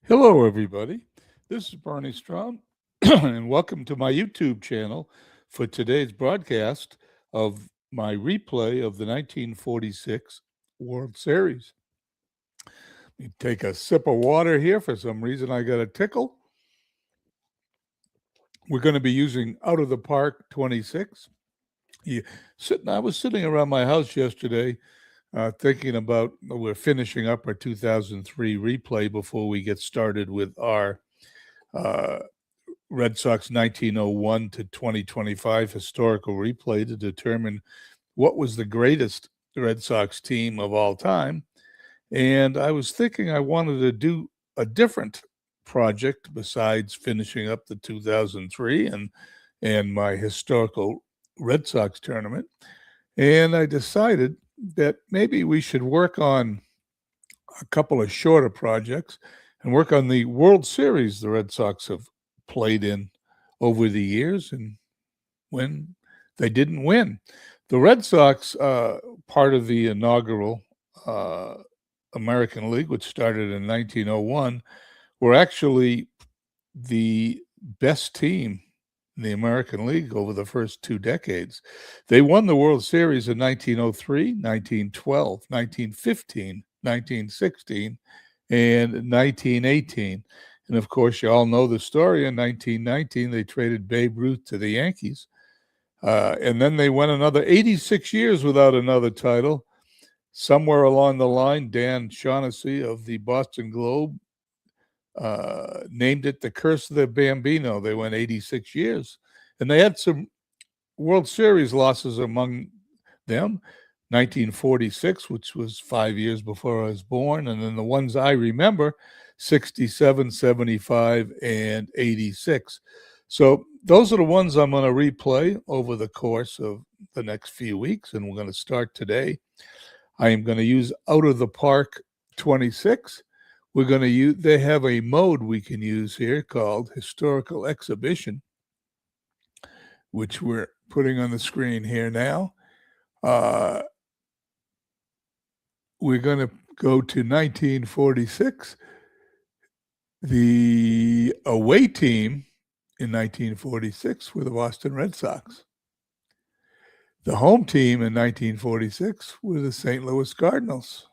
Hello, everybody. This is Barney Strom, and welcome to my YouTube channel for today's broadcast of my replay of the 1946 World Series. Let me take a sip of water here. For some reason, I got a tickle. We're going to be using Out of the Park 26. I was sitting around my house yesterday thinking about we're finishing up our 2003 replay before we get started with our uh, Red Sox 1901 to 2025 historical replay to determine what was the greatest Red Sox team of all time. And I was thinking I wanted to do a different project besides finishing up the 2003 and my historical Red Sox tournament. And I decided that maybe we should work on a couple of shorter projects and work on the World Series the Red Sox have played in over the years and when they didn't win. The Red Sox, part of the inaugural American League, which started in 1901, were actually the best team in the American League over the first 2 decades. They won the World Series in 1903, 1912, 1915, 1916, and 1918. And of course, you all know the story. In 1919, they traded Babe Ruth to the Yankees. And then they went another 86 years without another title. Somewhere along the line, Dan Shaughnessy of the Boston Globe named it the Curse of the Bambino. They went 86 years. And they had some World Series losses among them. 1946, which was 5 years before I was born. And then the ones I remember, 67, 75, and 86. So those are the ones I'm going to replay over the course of the next few weeks. And we're going to start today. I am going to use Out of the Park 26. We're going to use, they have a mode we can use here called Historical Exhibition, which we're putting on the screen here now. We're going to go to 1946. The away team in 1946 were the Boston Red Sox. The home team in 1946 were the St. Louis Cardinals.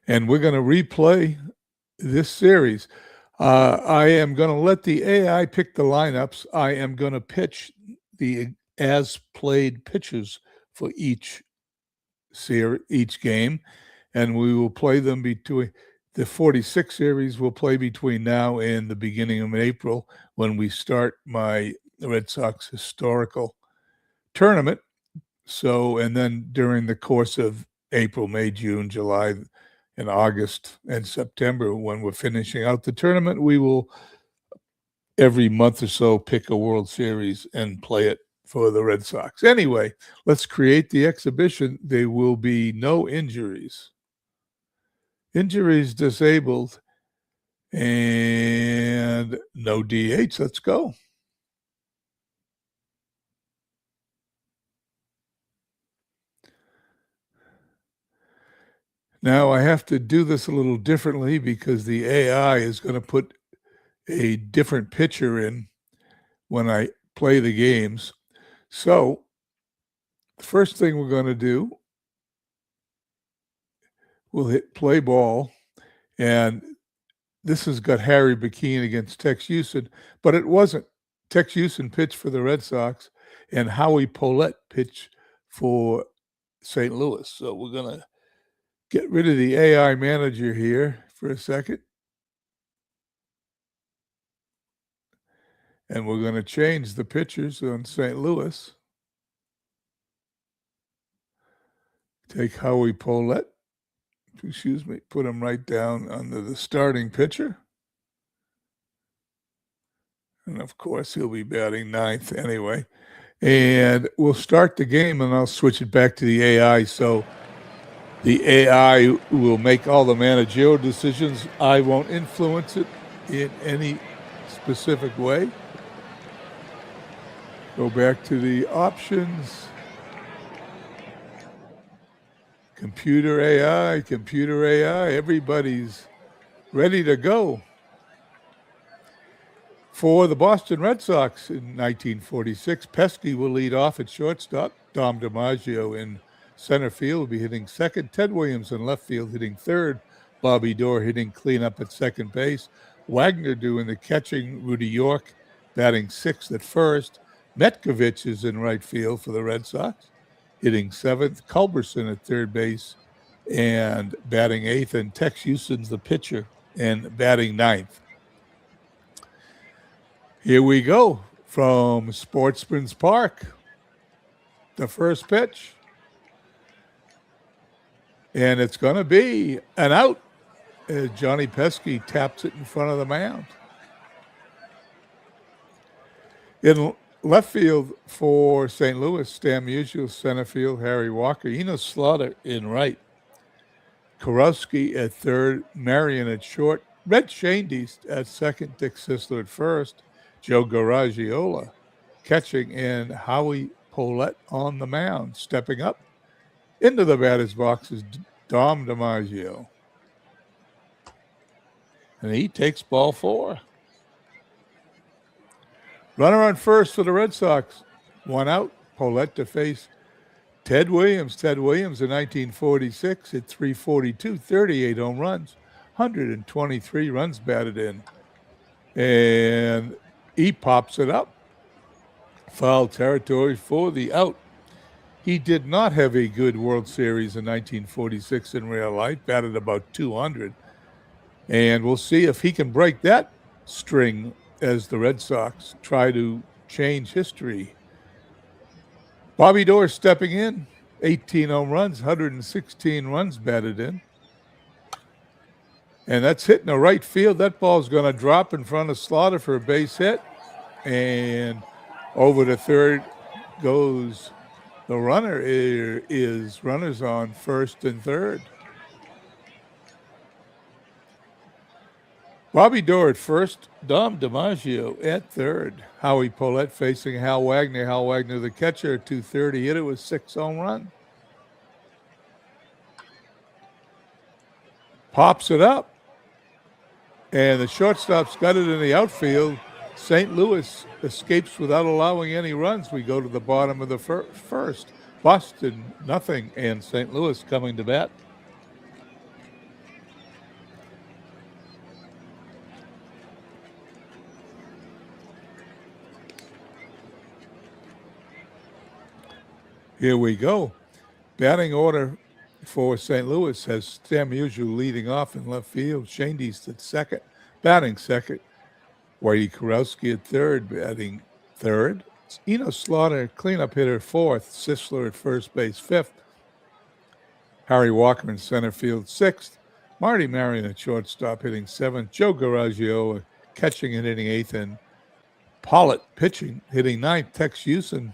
And we're going to replay this series. I am going to let the AI pick the lineups. I am going to pitch the as-played pitches for each game, and we will play them between the 46 series. Will play between now and the beginning of April when we start my Red Sox historical tournament. So, and then during the course of April, May, June, July, and August and September, when we're finishing out the tournament, we will every month or so pick a World Series and play it for the Red Sox. Anyway, let's create the exhibition. There will be no injuries. Injuries disabled and no DH. Let's go. Now I have to do this a little differently because the AI is going to put a different pitcher in when I play the games. So the first thing we're going to do, we'll hit play ball. And this has got Harry McKeon against Tex Houston, but it wasn't. Tex Houston pitched for the Red Sox, and Howie Pollette pitched for St. Louis. So we're going to get rid of the AI manager here for a second. And we're going to change the pitchers on St. Louis. Take Howie Pollette, put him right down under the starting pitcher. And of course, he'll be batting ninth anyway. And we'll start the game, and I'll switch it back to the AI. So the AI will make all the managerial decisions. I won't influence it in any specific way. Go back to the options. Computer AI, everybody's ready to go. For the Boston Red Sox in 1946, Pesky will lead off at shortstop. Dom DiMaggio in center field will be hitting second. Ted Williams in left field hitting third. Bobby Doerr hitting cleanup at second base. Wagner doing the catching. Rudy York batting sixth at first. Metkovich is in right field for the Red Sox, hitting seventh. Culberson at third base and batting eighth. And Tex Houston's the pitcher and batting ninth. Here we go from Sportsman's Park. The first pitch. And it's going to be an out as Johnny Pesky taps it in front of the mound. In left field for St. Louis, Stan Musial, center field, Harry Walker, Enos Slaughter in right. Kurowski at third, Marion at short, Red Shandy at second, Dick Sisler at first, Joe Garagiola catching, and Howie Pollette on the mound. Stepping up into the batter's box is Dom DiMaggio. And he takes ball four. Runner on first for the Red Sox. One out. Pollette to face Ted Williams. Ted Williams in 1946 hit .342, 38 home runs, 123 runs batted in. And he pops it up. Foul territory for the out. He did not have a good World Series in 1946 in real life, batted about 200. And we'll see if he can break that string as the Red Sox try to change history. Bobby Doerr stepping in, 18 home runs, 116 runs batted in. And that's hitting the right field. That ball's going to drop in front of Slaughter for a base hit. And over to third goes the runner. Is runners on first and third. Bobby Doerr at first, Dom DiMaggio at third. Howie Pollette facing Hal Wagner. Hal Wagner, the catcher, 230 hit it with 6 home runs. Pops it up. And the shortstop's got it in the outfield. St. Louis escapes without allowing any runs. We go to the bottom of the first. Boston, nothing, and St. Louis coming to bat. Here we go. Batting order for St. Louis has Stan Musial leading off in left field. Shane Deist at second, batting second. Whitey Kurowski at third, batting third. Enos Slaughter, cleanup hitter, fourth. Sisler at first base, fifth. Harry Walker in center field, sixth. Marty Marion at shortstop, hitting seventh. Joe Garagio catching and hitting eighth. And Pollette pitching, hitting ninth. Tex Houston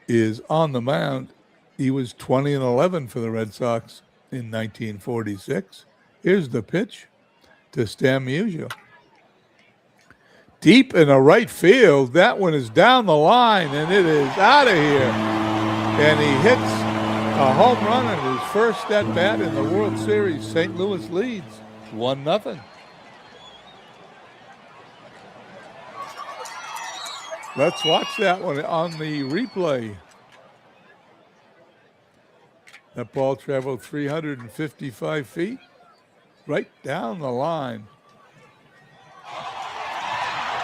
is on the mound. He was 20-11 for the Red Sox in 1946. Here's the pitch to Stan Musial. Deep in the right field. That one is down the line, and it is out of here. And he hits a home run in his first at bat in the World Series. St. Louis leads 1-0. Let's watch that one on the replay. That ball traveled 355 feet right down the line.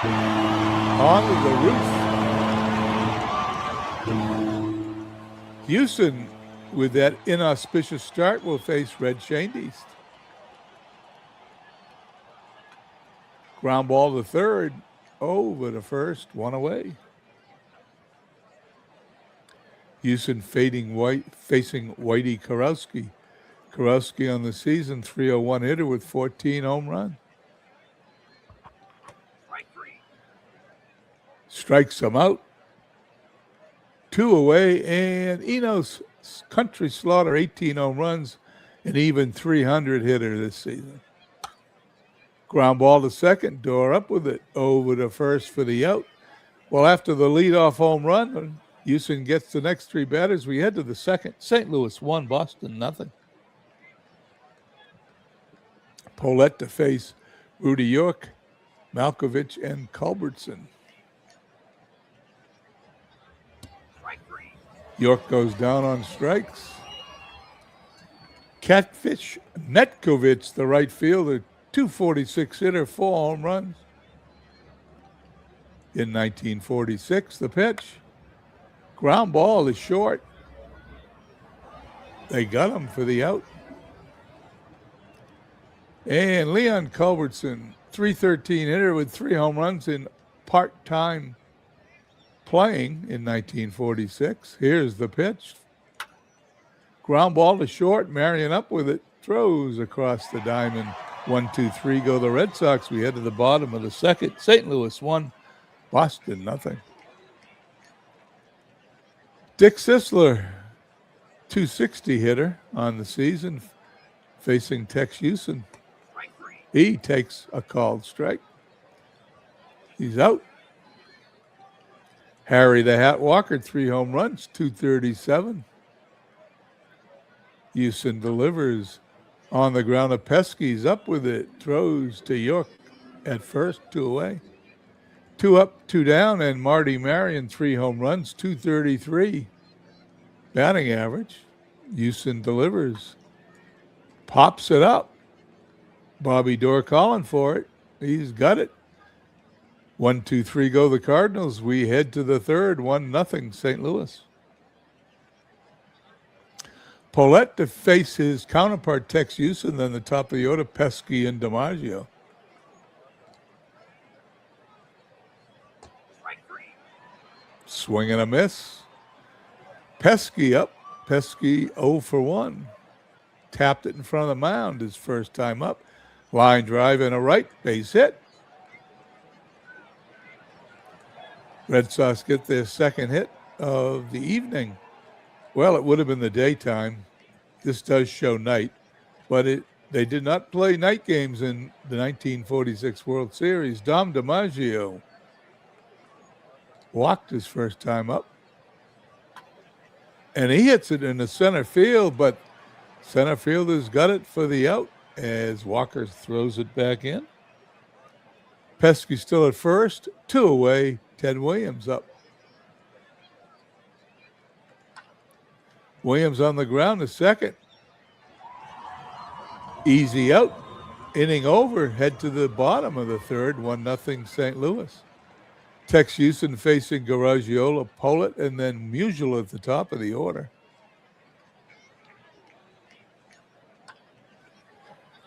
Onto the roof. Houston, with that inauspicious start, will face Red Shane Deist. Ground ball to third, over to first, one away. Houston facing Whitey Kurowski. Kurowski on the season, 301 hitter with 14 home runs. Strikes him out. 2 away, and Enos Country Slaughter, 18 home runs, an even 300 hitter this season. Ground ball to second, Doerr up with it, over to first for the out. Well, after the leadoff home run, Houston gets the next three batters. We head to the second. St. Louis 1, Boston nothing. Paulette to face Rudy York, Malkovich, and Culbertson. York goes down on strikes. Catfish Metkovich, the right fielder, 246 hitter, 4 home runs. In 1946, the pitch. Ground ball is short. They got him for the out. And Leon Culbertson, 313 hitter with 3 home runs in part-time playing in 1946. Here's the pitch. Ground ball to short, Marion up with it, throws across the diamond. 1-2-3 go the Red Sox. We head to the bottom of the second. St. Louis 1, Boston nothing. Dick Sisler, 260 hitter on the season, facing Tex Houston. He takes a called strike. He's out. Harry the Hat Walker, 3 home runs, 237. Houston delivers on the ground. A Pesky's up with it. Throws to York at first, 2 away. 2 up, 2 down, and Marty Marion, 3 home runs, 233 batting average. Houston delivers. Pops it up. Bobby Dorr calling for it. He's got it. 1-2-3 go the Cardinals. We head to the third. 1-0 St. Louis. Paulette to face his counterpart Tex Houston, then the top of the order, Pesky and DiMaggio. Swing and a miss. Pesky up. Pesky 0 for 1. Tapped it in front of the mound his first time up. Line drive and a right base hit. Red Sox get their second hit of the evening. Well, it would have been the daytime. This does show night, but they did not play night games in the 1946 World Series. Dom DiMaggio walked his first time up, and he hits it in the center field, but center fielder's got it for the out as Walker throws it back in. Pesky still at first, 2 away, Ted Williams up. Williams on the ground to second. Easy out. Inning over. Head to the bottom of the third. 1-0 St. Louis. Tex Houston facing Garagiola, Pollitt, and then Musial at the top of the order.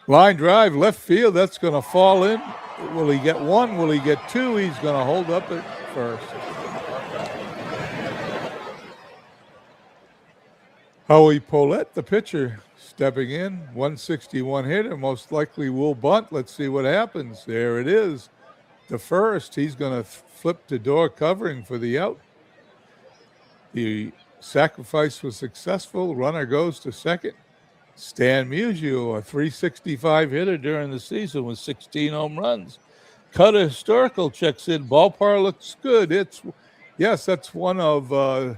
Line drive, left field. That's going to fall in. Will he get 1? Will he get 2? He's going to hold up at first. Howie Paulette, the pitcher, stepping in. 161 hitter, most likely will bunt. Let's see what happens. There it is. The first, he's going to flip to door covering for the out. The sacrifice was successful. Runner goes to second. Stan Musial, a 365 hitter during the season with 16 home runs. Cutter Historical checks in. Ballpark looks good. That's one of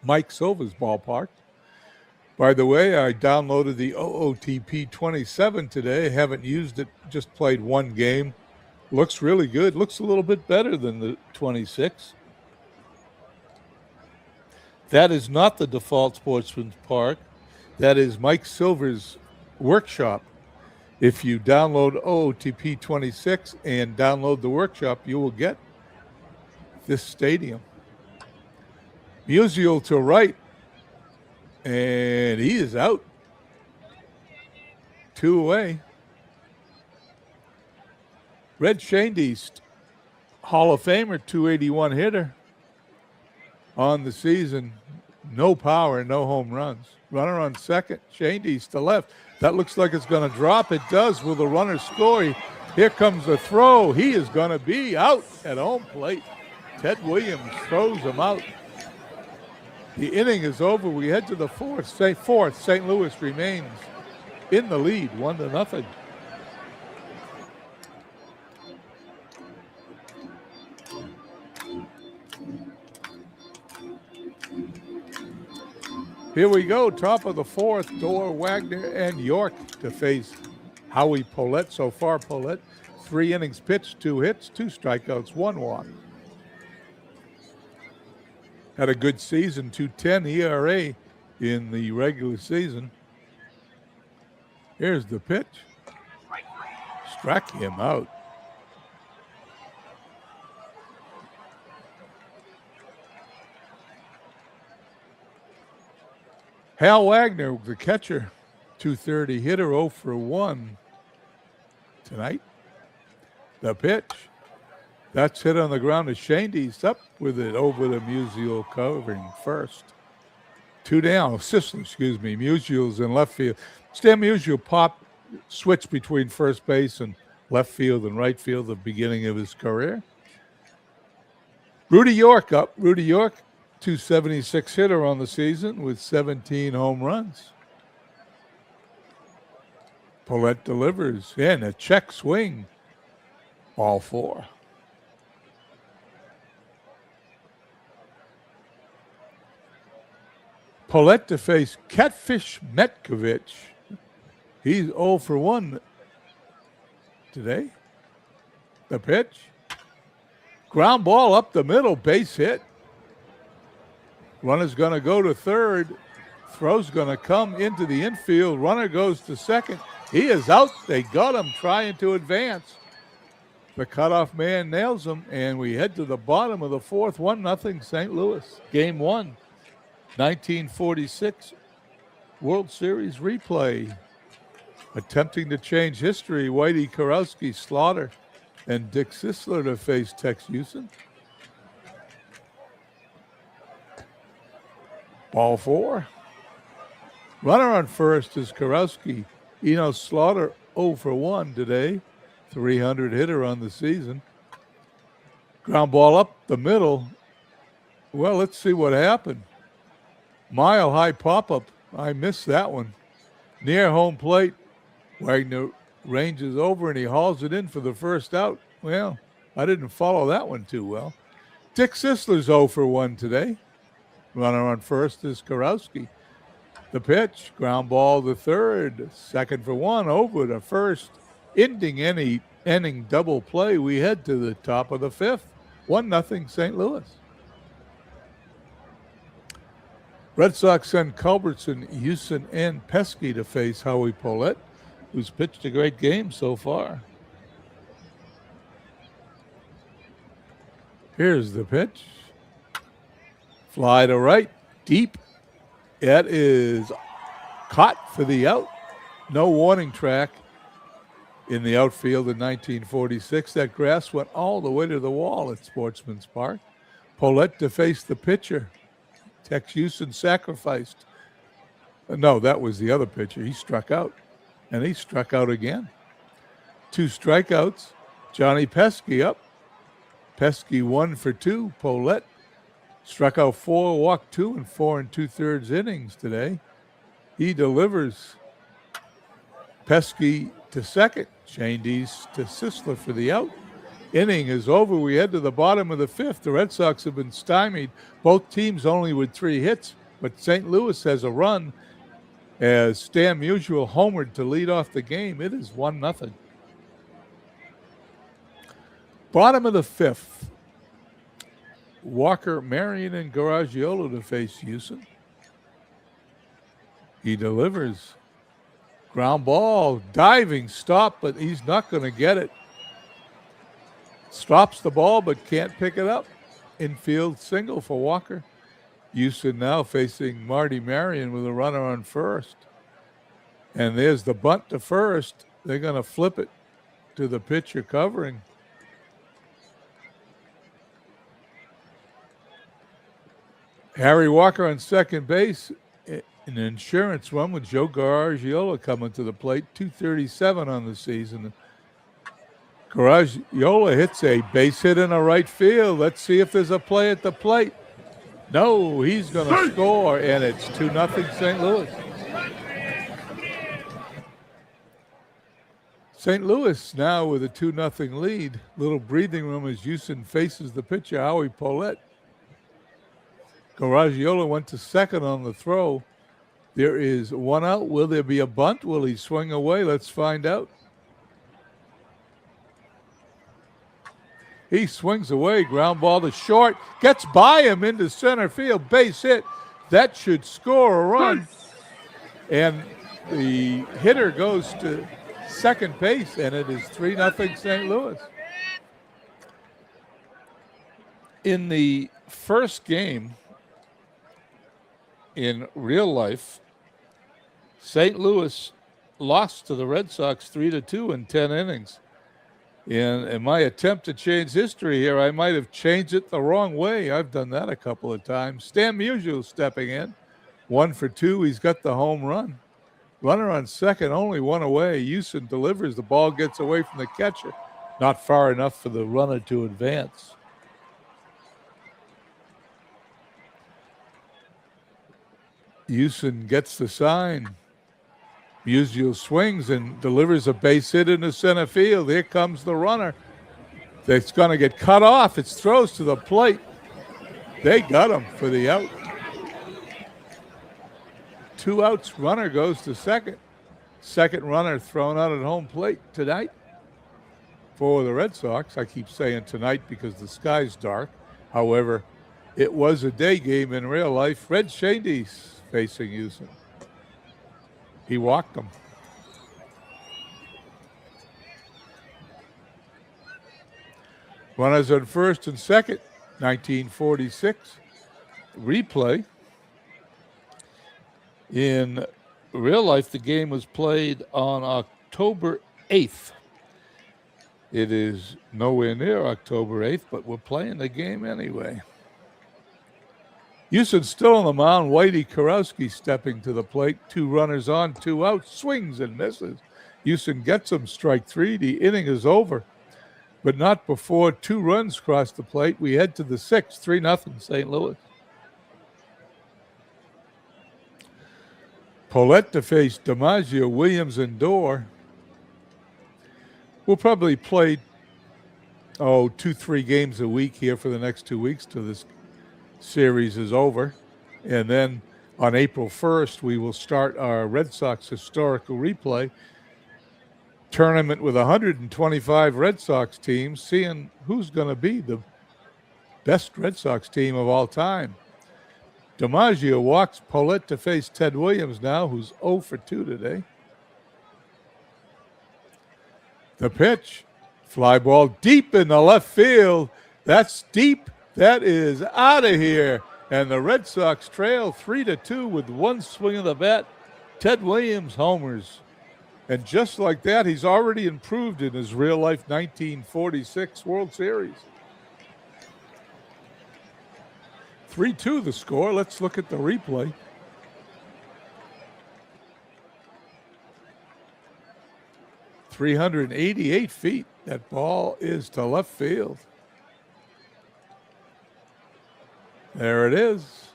Mike Silver's ballpark. By the way, I downloaded the OOTP27 today. Haven't used it, just played 1 game. Looks really good. Looks a little bit better than the 26. That is not the default Sportsman's Park. That is Mike Silver's workshop. If you download OOTP26 and download the workshop, you will get this stadium. Musial to right, and he is out. 2 away. Red Shandy, Hall of Famer, 281 hitter on the season. No power, no home runs. Runner on second, Shandy's to left. That looks like it's going to drop. It does. Will the runner score? Here comes the throw. He is going to be out at home plate. Ted Williams throws him out. The inning is over. We head to the fourth. St. Louis remains in the lead, 1-0. Here we go, top of the fourth, Dorr, Wagner, and York to face Howie Pollette. So far, Pollette, 3 innings pitched, 2 hits, 2 strikeouts, 1 walk. Had a good season, 2.10 ERA in the regular season. Here's the pitch. Struck him out. Hal Wagner, the catcher, 230 hitter, 0 for 1 tonight. The pitch. That's hit on the ground to Shandy's up with it over the Musial covering first. 2 down. Sisler, excuse me. Musial's in left field. Stan Musial switched between first base and left field and right field at the beginning of his career. Rudy York up. Rudy York, 276 hitter on the season with 17 home runs. Pollette delivers in a check swing. Ball 4. Pollette to face Catfish Metkovich. He's 0 for 1 today. The pitch. Ground ball up the middle, base hit. Runner's going to go to third. Throw's going to come into the infield. Runner goes to second. He is out. They got him trying to advance. The cutoff man nails him, and we head to the bottom of the fourth. 1-0 St. Louis. Game 1. 1946 World Series replay. Attempting to change history, Whitey Kurowski, Slaughter, and Dick Sisler to face Tex Houston. Ball 4. Runner on first is Kurowski. Slaughter 0 for 1 today. 300 hitter on the season. Ground ball up the middle. Well, let's see what happened. Mile high pop-up. I missed that one. Near home plate, Wagner ranges over and he hauls it in for the first out. Well, I didn't follow that one too well. Dick Sisler's 0 for 1 today. Runner on first is Kurowski. The pitch, ground ball to third. 2nd for 1 over to first. Ending any inning double play, we head to the top of the 5th. 1-0 St. Louis. Red Sox send Culbertson, Houston, and Pesky to face Howie Pollette, who's pitched a great game so far. Here's the pitch. Fly to right, deep. It is caught for the out. No warning track in the outfield in 1946. That grass went all the way to the wall at Sportsman's Park. Pollette to face the pitcher. Tex Houston sacrificed. No, that was the other pitcher. He struck out, and he struck out again. 2 strikeouts. Johnny Pesky up. Pesky 1 for 2. Pollette struck out 4, walked 2 in 4 2/3 innings today. He delivers. Pesky to second. Shandy's to Sisler for the out. Inning is over. We head to the bottom of the 5th. The Red Sox have been stymied. Both teams only with 3 hits, but St. Louis has a run as Stan Musial homered to lead off the game. It is 1-0. Bottom of the 5th. Walker, Marion, and Garagiola to face Houston. He delivers. Ground ball, diving stop, but he's not going to get it. Stops the ball, but can't pick it up. Infield single for Walker. Houston now facing Marty Marion with a runner on first. And there's the bunt to first. They're going to flip it to the pitcher covering. Harry Walker on second base. An insurance run with Joe Garagiola coming to the plate. 237 on the season. Garagiola hits a base hit in a right field. Let's see if there's a play at the plate. No, he's going to score, and it's 2-0 St. Louis. St. Louis now with a 2-0 lead. Little breathing room as Houston faces the pitcher, Howie Pollette. Garagiola went to second on the throw. There is one out. Will there be a bunt? Will he swing away? Let's find out. He swings away, ground ball to short, gets by him into center field, base hit. That should score a run. And the hitter goes to second base, and it is 3-0 St. Louis. In the first game in real life, St. Louis lost to the Red Sox 3-2 in 10 innings. In my attempt to change history here, I might have changed it the wrong way. I've done that a couple of times. Stan Musial stepping in. 1 for 2. He's got the home run. Runner on second, only one away. Houston delivers. The ball gets away from the catcher. Not far enough for the runner to advance. Houston gets the sign. Musial swings and delivers a base hit into center field. Here comes the runner. It's going to get cut off. It's throws to the plate. They got him for the out. 2 outs. Runner goes to second. Second runner thrown out at home plate tonight for the Red Sox. I keep saying tonight because the sky's dark. However, it was a day game in real life. Red Shandy's facing Houston. He walked them. Runners on first and second, 1946. Replay. In real life, the game was played on October 8th. It is nowhere near October 8th, but we're playing the game anyway. Houston still on the mound. Whitey Kurowski stepping to the plate. 2 runners on, 2 out. Swings and misses. Houston gets him, strike 3. The inning is over, but not before 2 runs cross the plate. We head to the 6th, 3-0 St. Louis. Paulette to face DiMaggio, Williams, and Dorr. We'll probably play, 2-3 games a week here for the next 2 weeks till this series is over. And then on April 1st, we will start our Red Sox historical replay tournament with 125 Red Sox teams, seeing who's going to be the best Red Sox team of all time. DiMaggio walks Paulette to face Ted Williams now, who's 0 for 2 today. The pitch, fly ball deep in the left field. That's deep. That is out of here. And the Red Sox trail 3-2 with 1 swing of the bat. Ted Williams homers. And just like that, he's already improved in his real-life 1946 World Series. 3-2 the score. Let's look at the replay. .388 feet. That ball is to left field. There it is.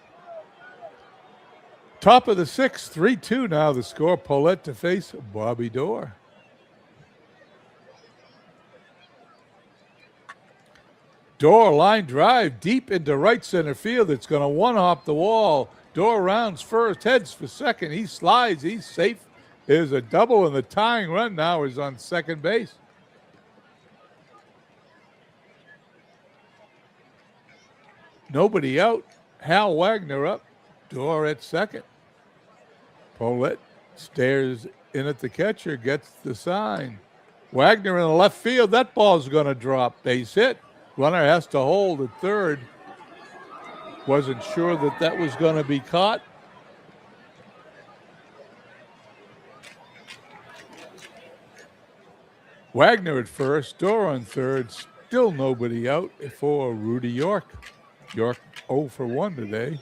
Top of the 6th, 3-2 now the score. Paulette to face Bobby Dorr. Dorr line drive deep into right center field. It's going to one-hop the wall. Dorr rounds first, heads for second. He slides. He's safe. There's a double, and the tying run now is on second base. Nobody out. Hal Wagner up. Dorr at second. Paulette stares in at the catcher, gets the sign. Wagner in the left field. That ball's going to drop. Base hit. Runner has to hold at third. Wasn't sure that was going to be caught. Wagner at first, Dorr on third. Still nobody out for Rudy York. York 0 for 1 today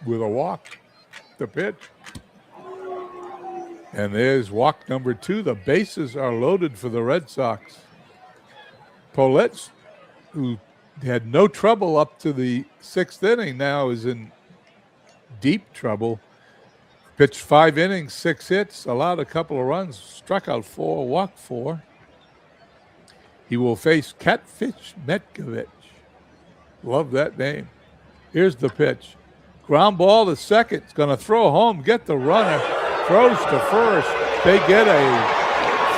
with a walk. The pitch. And there's walk number 2. The bases are loaded for the Red Sox. Paulette, who had no trouble up to the 6th inning, now is in deep trouble. Pitched 5 innings, 6 hits, allowed a couple of runs, struck out 4, walked 4. He will face Catfish Metkovich. Love that name. Here's the pitch. Ground ball to second. It's going to throw home, get the runner, throws to first. They get a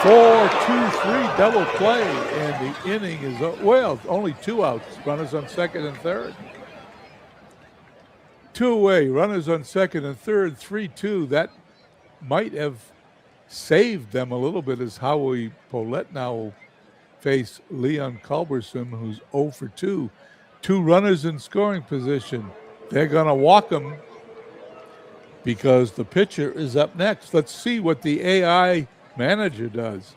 4-2-3 double play, and the inning is, well, only 2 outs. Runners on second and third. 2 away, runners on second and third, 3-2. That might have saved them a little bit as Howie Paulette now will face Leon Culberson, who's 0 for 2. 2 runners in scoring position. They're going to walk him because the pitcher is up next. Let's see what the AI manager does.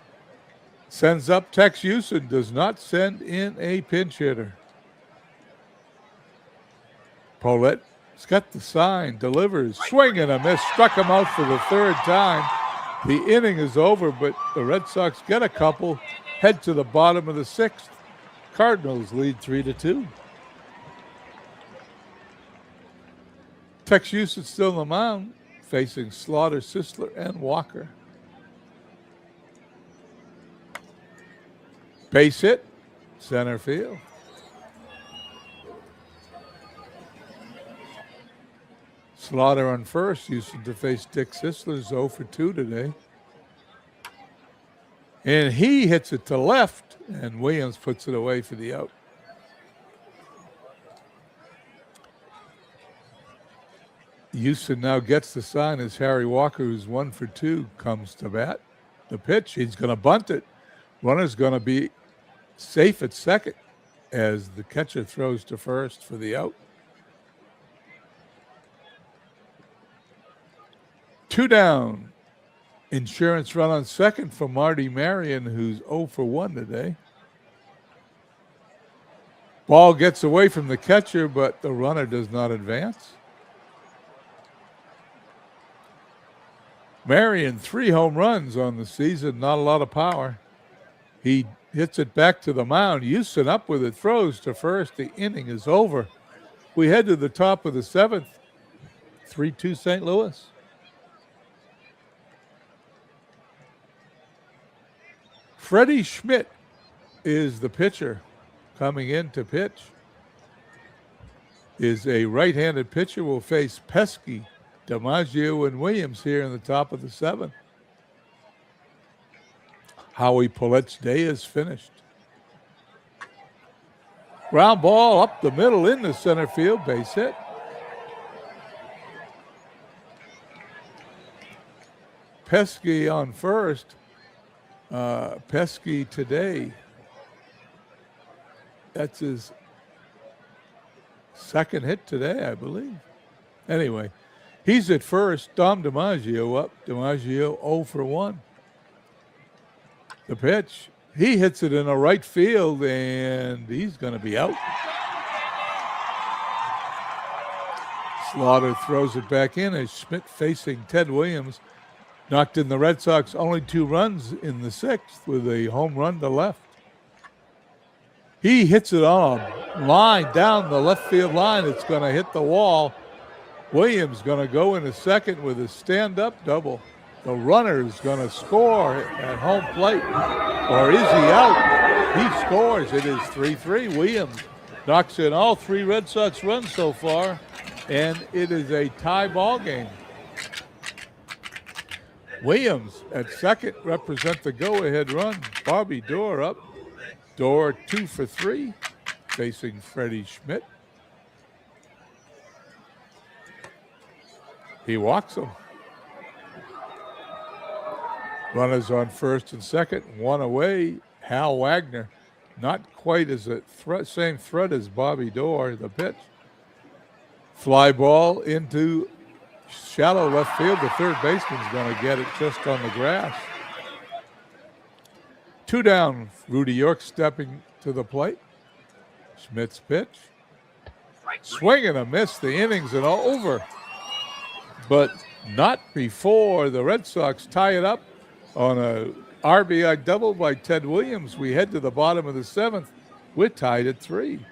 Sends up Tex Houston, does not send in a pinch hitter. Paulette's got the sign, delivers, swing and a miss, struck him out for the 3rd time. The inning is over, but the Red Sox get a couple, head to the bottom of the 6th. Cardinals lead 3-2. Tex Houston still on the mound, facing Slaughter, Sisler, and Walker. Base hit, center field. Slaughter on first, Houston to face Dick Sisler, 0 for 2 today. And he hits it to left, and Williams puts it away for the out. Houston now gets the sign as Harry Walker, who's 1 for 2, comes to bat. The pitch, he's going to bunt it. Runner's going to be safe at second as the catcher throws to first for the out. 2 down. Insurance run on second for Marty Marion, who's 0 for 1 today. Ball gets away from the catcher, but the runner does not advance. Marion, 3 home runs on the season, not a lot of power. He hits it back to the mound. Houston up with it, throws to first. The inning is over. We head to the top of the 7th. 3-2 St. Louis. Freddie Schmidt is the pitcher coming in to pitch. Is a right-handed pitcher, will face Pesky, DiMaggio, and Williams here in the top of the 7th. Howie Paulette's day is finished. Ground ball up the middle into center field, base hit. Pesky on first. Pesky today, that's his 2nd hit today, I believe. Anyway, he's at first. Dom DiMaggio up. DiMaggio 0 for 1. The pitch, he hits it in a right field, and he's going to be out. Slaughter throws it back in as Schmidt facing Ted Williams. Knocked in the Red Sox only 2 runs in the 6th with a home run to left. He hits it on a line down the left field line. It's going to hit the wall. Williams going to go into second with a stand-up double. The runner is going to score at home plate. Or is he out? He scores. It is 3-3. Williams knocks in all 3 Red Sox runs so far, and it is a tie ball game. Williams at second represent the go-ahead run. Bobby Doerr up. Doerr 2 for 3, facing Freddie Schmidt. He walks him. Runners on first and second, 1 away. Hal Wagner, not quite as a same threat as Bobby Doerr. The pitch. Fly ball into shallow left field. The third baseman's going to get it just on the grass. 2 down. Rudy York stepping to the plate. Schmidt's pitch. Swing and a miss. The innings are over. But not before the Red Sox tie it up on a RBI double by Ted Williams. We head to the bottom of the 7th. We're tied at 3.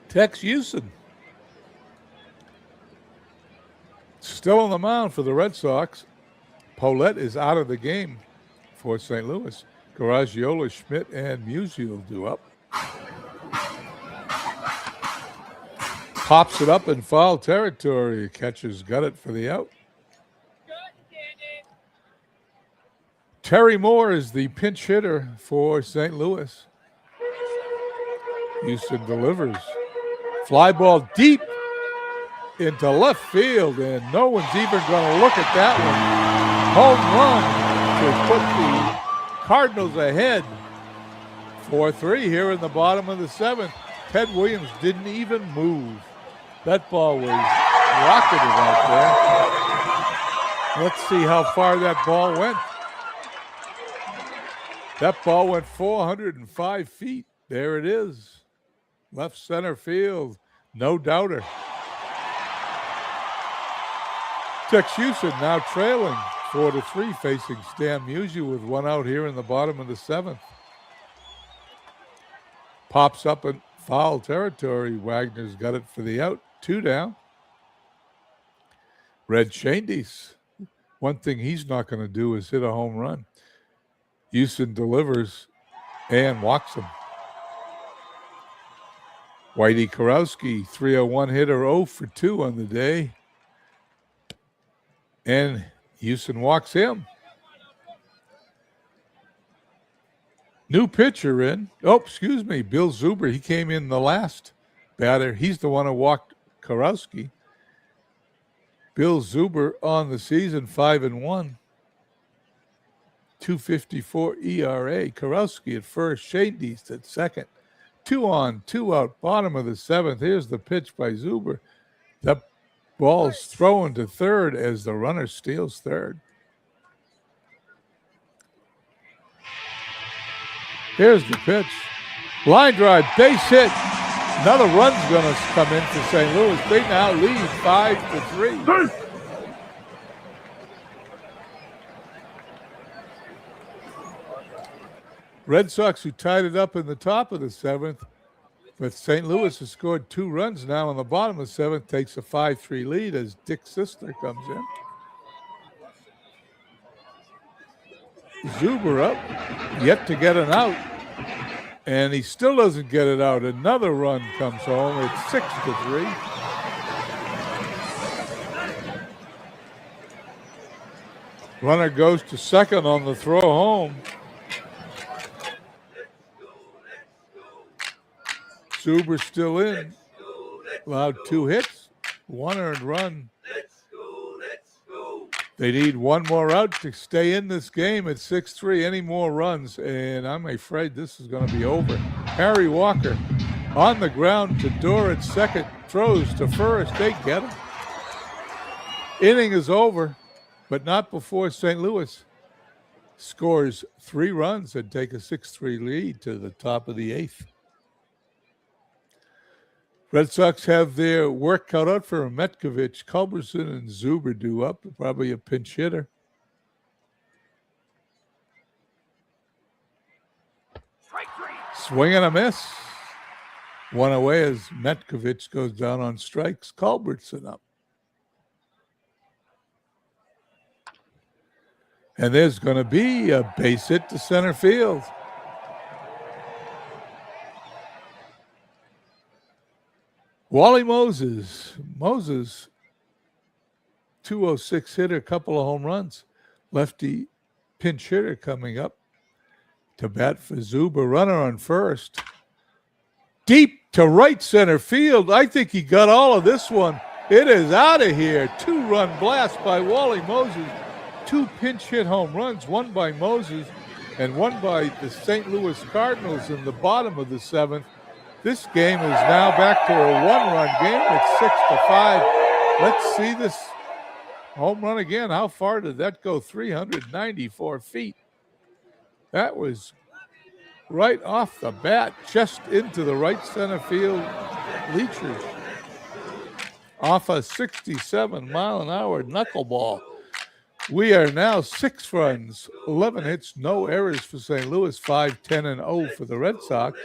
Tex Houston still on the mound for the Red Sox. Paulette is out of the game for St. Louis. Garagiola, Schmidt, and Musial do up. Pops it up in foul territory. Catcher's got it for the out. Terry Moore is the pinch hitter for St. Louis. Houston delivers. Fly ball deep into left field, and no one's even going to look at that one. Home run to put the Cardinals ahead 4-3 here in the bottom of the seventh. Ted Williams didn't even move. That ball was rocketed out there. Let's see how far that ball went. That ball went 405 feet. There it is. Left center field. No doubter. Tex Houston now trailing 4-3, facing Stan Musial with one out here in the bottom of the seventh. Pops up in foul territory. Wagner's got it for the out. 2 down. Red Shandies. One thing he's not going to do is hit a home run. Houston delivers and walks him. Whitey Karowski, 301 hitter, 0 for 2 on the day. And Houston walks him. New pitcher in. Oh, excuse me, Bill Zuber. He came in the last batter. He's the one who walked Karowski. Bill Zuber on the season, 5-1. 2.54 ERA. Karowski at first. Shandies at second. 2 on, 2 out. Bottom of the seventh. Here's the pitch by Zuber. That ball's thrown to third as the runner steals third. Here's the pitch. Line drive, base hit. Another run's going to come in for St. Louis. They now lead 5-3. Red Sox, who tied it up in the top of the seventh, but St. Louis has scored 2 runs now in the bottom of the seventh, takes a 5-3 lead as Dick Sisler comes in. Zuber up, yet to get an out, and he still doesn't get it out. Another run comes home. It's 6-3. Runner goes to second on the throw home. Zuber still in. Allowed 2 hits, 1 earned run. They need 1 more out to stay in this game at 6-3. Any more runs, and I'm afraid this is going to be over. Harry Walker on the ground to Dorr at second. Throws to first. They get him. Inning is over, but not before St. Louis scores 3 runs and take a 6-3 lead to the top of the 8th. Red Sox have their work cut out for Metkovich. Culberson and Zuber do up. Probably a pinch hitter. Swing and a miss. 1 away as Metkovich goes down on strikes. Culberson up. And there's going to be a base hit to center field. Wally Moses, 206 hitter, couple of home runs. Lefty pinch hitter coming up to bat for Zuber. Runner on first. Deep to right center field. I think he got all of this one. It is out of here. 2-run blast by Wally Moses. 2 pinch hit home runs, 1 by Moses and 1 by the St. Louis Cardinals in the bottom of the 7th. This game is now back to a 1-run game. It's 6-5. Let's see this home run again. How far did that go? 394 feet. That was right off the bat, just into the right center field bleachers. Off a 67-mile-an-hour knuckleball. We are now 6 runs, 11 hits, no errors for St. Louis, 5-10-0 for the Red Sox.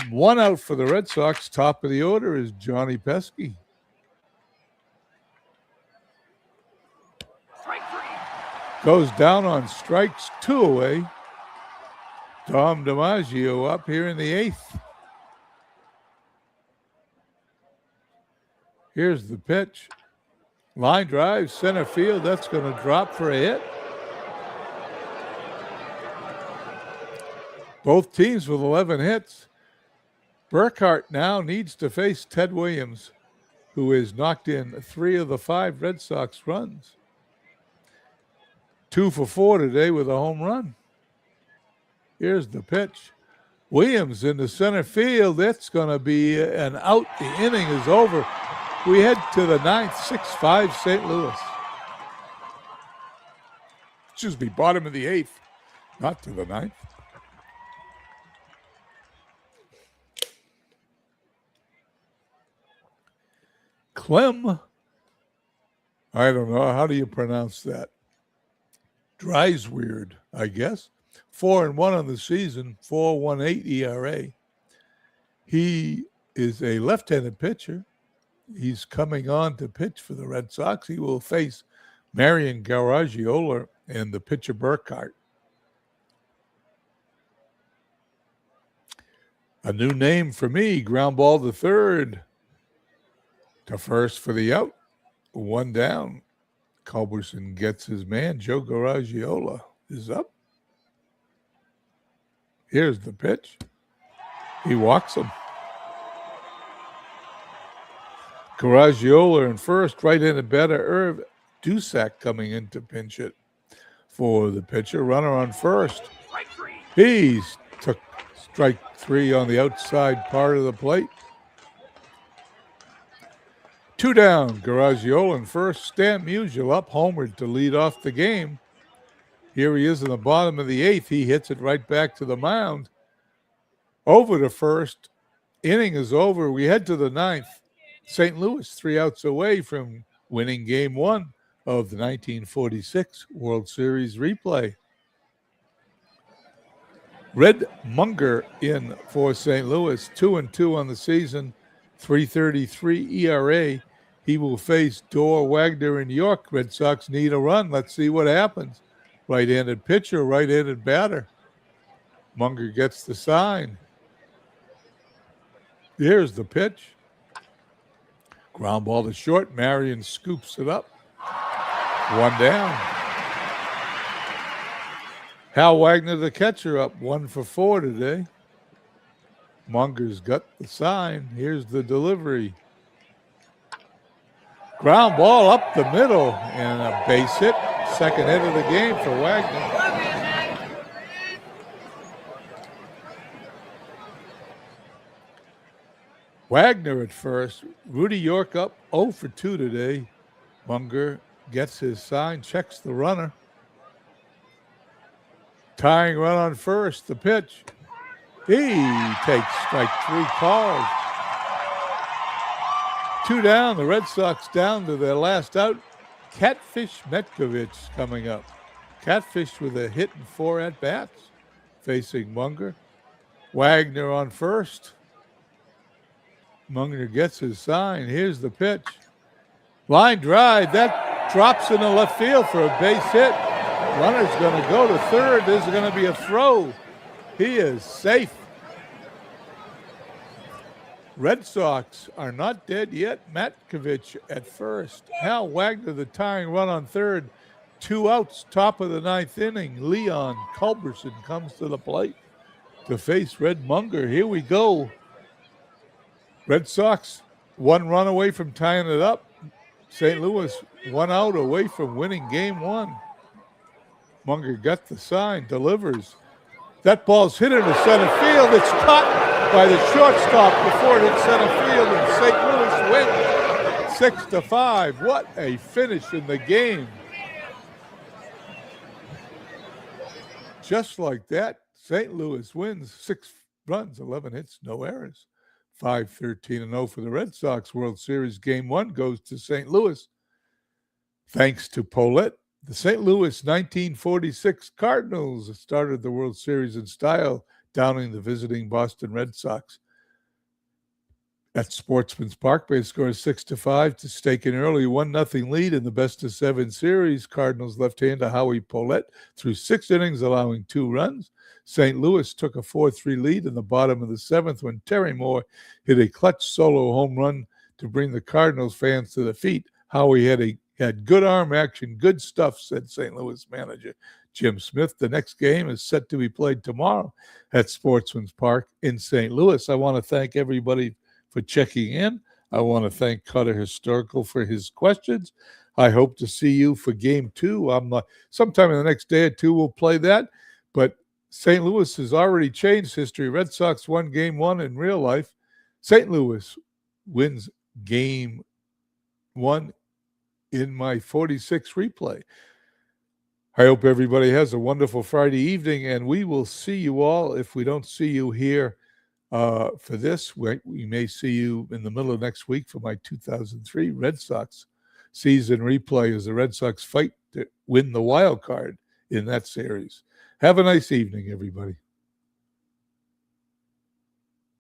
1 out for the Red Sox. Top of the order is Johnny Pesky. Goes down on strikes, 2 away. Tom DiMaggio up here in the 8th. Here's the pitch. Line drive, center field. That's going to drop for a hit. Both teams with 11 hits. Burkhart now needs to face Ted Williams, who has knocked in 3 of the 5 Red Sox runs. 2 for 4 today with a home run. Here's the pitch. Williams in the center field. It's going to be an out. The inning is over. We head to the 9th, 6-5 St. Louis. Excuse me, bottom of the 8th, not to the 9th. Clem, I don't know, how do you pronounce that? Drysweird, I guess. 4-1 on the season, 4.18 ERA. He is a left-handed pitcher. He's coming on to pitch for the Red Sox. He will face Marian Garagiola and the pitcher Burkhart. A new name for me, ground ball to third. To first for the out. 1 down. Culberson gets his man. Joe Garagiola is up. Here's the pitch. He walks him. Garagiola in first, right-handed batter Irv Dusak coming in to pinch it for the pitcher. Runner on first. He's took strike 3 on the outside part of the plate. 2 down. Garagiola in first. Stan Musial up, homered to lead off the game. Here he is in the bottom of the 8th. He hits it right back to the mound. Over to first. Inning is over. We head to the 9th. St. Louis 3 outs away from winning Game 1 of the 1946 World Series replay. Red Munger in for St. Louis, 2-2 on the season, 3.33 ERA. He will face Dor, Wagner, and York. Red Sox need a run. Let's see what happens. Right-handed pitcher, right-handed batter. Munger gets the sign. Here's the pitch. Ground ball to short. Marion scoops it up. 1 down. Hal Wagner, the catcher, up 1 for 4 today. Munger's got the sign. Here's the delivery. Ground ball up the middle and a base hit. Second hit of the game for Wagner. Wagner at first. Rudy York up 0 for 2 today. Munger gets his sign, checks the runner. Tying run on first. The pitch. He takes strike 3 called. 2 down. The Red Sox down to their last out. Catfish Metkovich coming up. Catfish with a hit and 4 at-bats facing Munger. Wagner on first. Munger gets his sign. Here's the pitch. Line drive. That drops into left field for a base hit. Runner's going to go to third. There's going to be a throw. He is safe. Red Sox are not dead yet. Matkovich at first. Hal Wagner, the tying run on third. 2 outs, top of the 9th inning. Leon Culberson comes to the plate to face Red Munger. Here we go. Red Sox 1 run away from tying it up. St. Louis 1 out away from winning Game 1. Munger got the sign, delivers. That ball's hit into center field. It's caught by the shortstop before it hit center field, and St. Louis wins 6-5. What a finish in the game. Just like that, St. Louis wins 6 runs, 11 hits, no errors. 5-13-0 for the Red Sox. World Series Game 1 goes to St. Louis. Thanks to Paulette. The St. Louis 1946 Cardinals started the World Series in style, downing the visiting Boston Red Sox. At Sportsman's Park, they scored 6-5 to stake an early 1-0 lead in the best-of-7 series. Cardinals left-hander Howie Paulette threw 6 innings, allowing 2 runs. St. Louis took a 4-3 lead in the bottom of the seventh when Terry Moore hit a clutch solo home run to bring the Cardinals fans to their feet. Howie had good arm action, good stuff, said St. Louis manager Jim Smith. The next game is set to be played tomorrow at Sportsman's Park in St. Louis. I want to thank everybody for checking in. I want to thank Cutter Historical for his questions. I hope to see you for game 2. Sometime in the next day or two, we'll play that. But St. Louis has already changed history. Red Sox won game 1 in real life. St. Louis wins game 1 in my 46 replay. I hope everybody has a wonderful Friday evening, and we will see you all. If we don't see you here for this, we may see you in the middle of next week for my 2003 Red Sox season replay as the Red Sox fight to win the wild card in that series. Have a nice evening, everybody.